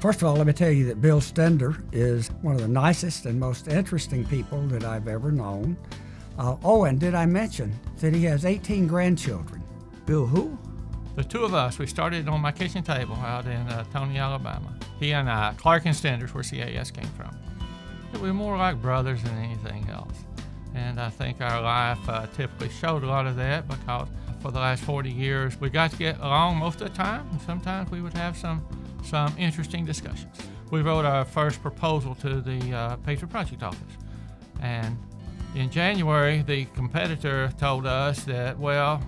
First of all, let me tell you that Bill Stender is one of the nicest and most interesting people that I've ever known. And did I mention that he has 18 grandchildren? Bill who? The two of us, we started on my kitchen table out in Tony, Alabama. He and I, Clark and Stender's where CAS came from. We were more like brothers than anything else. And I think our life typically showed a lot of that because for the last 40 years, we got to get along most of the time, and sometimes we would have some interesting discussions. We wrote our first proposal to the Patriot Project Office. And in January, the competitor told us that, well,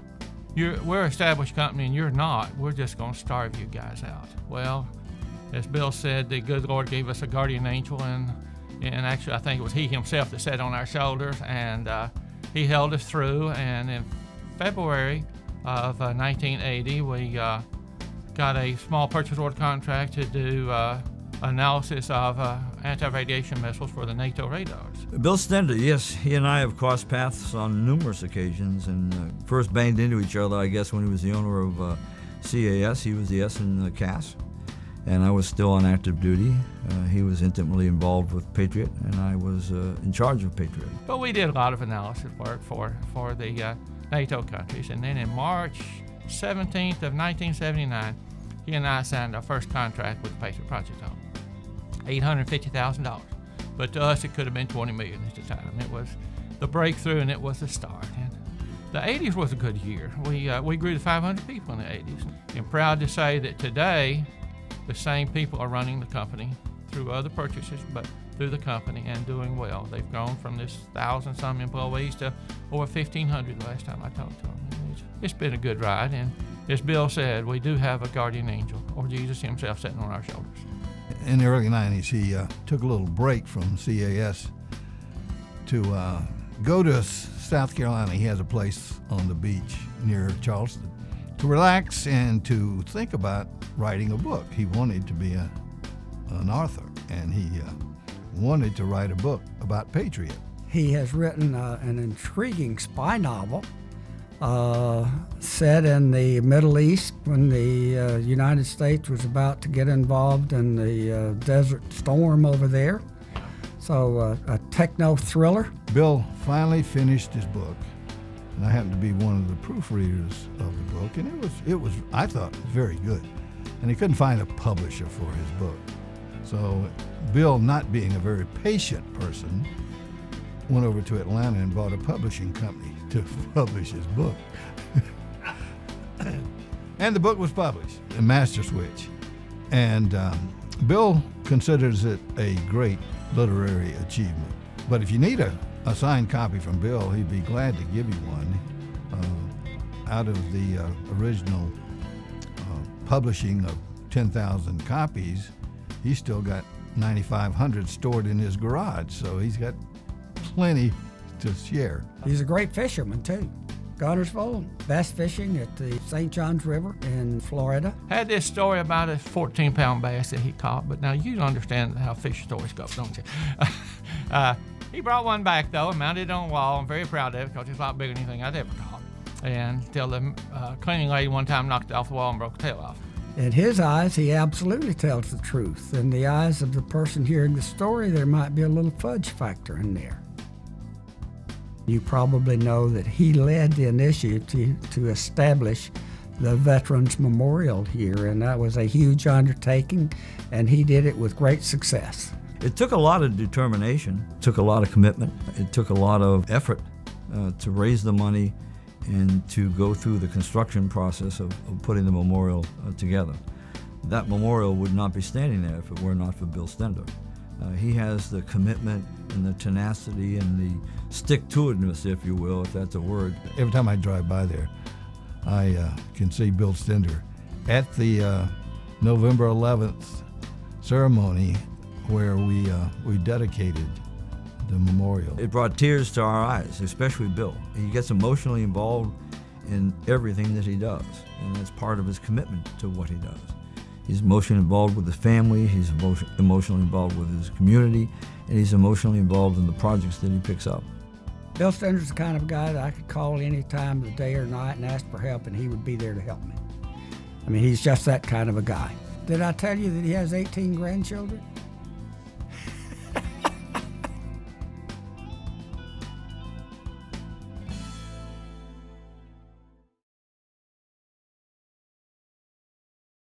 we're an established company and you're not. We're just going to starve you guys out. Well, as Bill said, the good Lord gave us a guardian angel, and actually I think it was he himself that sat on our shoulders, and he held us through. And in February of 1980, we got a small purchase order contract to do analysis of anti-radiation missiles for the NATO radars. Bill Stender, yes, he and I have crossed paths on numerous occasions and first banged into each other, I guess, when he was the owner of CAS. He was the S in CAS, and I was still on active duty. He was intimately involved with Patriot, and I was in charge of Patriot. But we did a lot of analysis work for the NATO countries, and then in March 17th of 1979, he and I signed our first contract with the Patriot Project Office. $850,000. But to us, it could have been $20 million at the time. It was the breakthrough, and it was the start. And the 80s was a good year. We grew to 500 people in the 80s. I'm proud to say that today, the same people are running the company through other purchases, but through the company and doing well. They've grown from this 1,000-some employees to over 1,500 the last time I talked to them. It's been a good ride, and as Bill said, we do have a guardian angel, or Jesus himself, sitting on our shoulders. In the early 90s, he took a little break from CAS to go to South Carolina. He has a place on the beach near Charleston to relax and to think about writing a book. He wanted to be an author, and he wanted to write a book about Patriot. He has written an intriguing spy novel set in the Middle East when the United States was about to get involved in the Desert Storm over there. So a techno thriller. Bill finally finished his book, and I happened to be one of the proofreaders of the book, and it was I thought very good. And he couldn't find a publisher for his book. So Bill, not being a very patient person, went over to Atlanta and bought a publishing company to publish his book. And the book was published, Master Switch. And Bill considers it a great literary achievement. But if you need a signed copy from Bill, he'd be glad to give you one. Out of the original publishing of 10,000 copies, he's still got 9,500 stored in his garage, so he's got plenty to share. He's a great fisherman too. Guntersville, bass fishing at the St. Johns River in Florida. Had this story about a 14-pound bass that he caught, but now you understand how fish stories go, don't you? He brought one back though and mounted it on the wall. I'm very proud of it because it's a lot bigger than anything I'd ever caught. And until the cleaning lady one time knocked it off the wall and broke the tail off. In his eyes, he absolutely tells the truth. In the eyes of the person hearing the story, there might be a little fudge factor in there. You probably know that he led the initiative to establish the Veterans Memorial here, and that was a huge undertaking, and he did it with great success. It took a lot of determination, it took a lot of commitment, it took a lot of effort to raise the money and to go through the construction process of putting the memorial together. That memorial would not be standing there if it were not for Bill Stender. He has the commitment and the tenacity and the stick-to-itness, if you will, if that's a word. Every time I drive by there, I can see Bill Stender at the November 11th ceremony where we dedicated the memorial. It brought tears to our eyes, especially Bill. He gets emotionally involved in everything that he does, and that's part of his commitment to what he does. He's emotionally involved with his family, he's emotionally involved with his community, and he's emotionally involved in the projects that he picks up. Bill Stender's the kind of guy that I could call any time of the day or night and ask for help, and he would be there to help me. I mean, he's just that kind of a guy. Did I tell you that he has 18 grandchildren?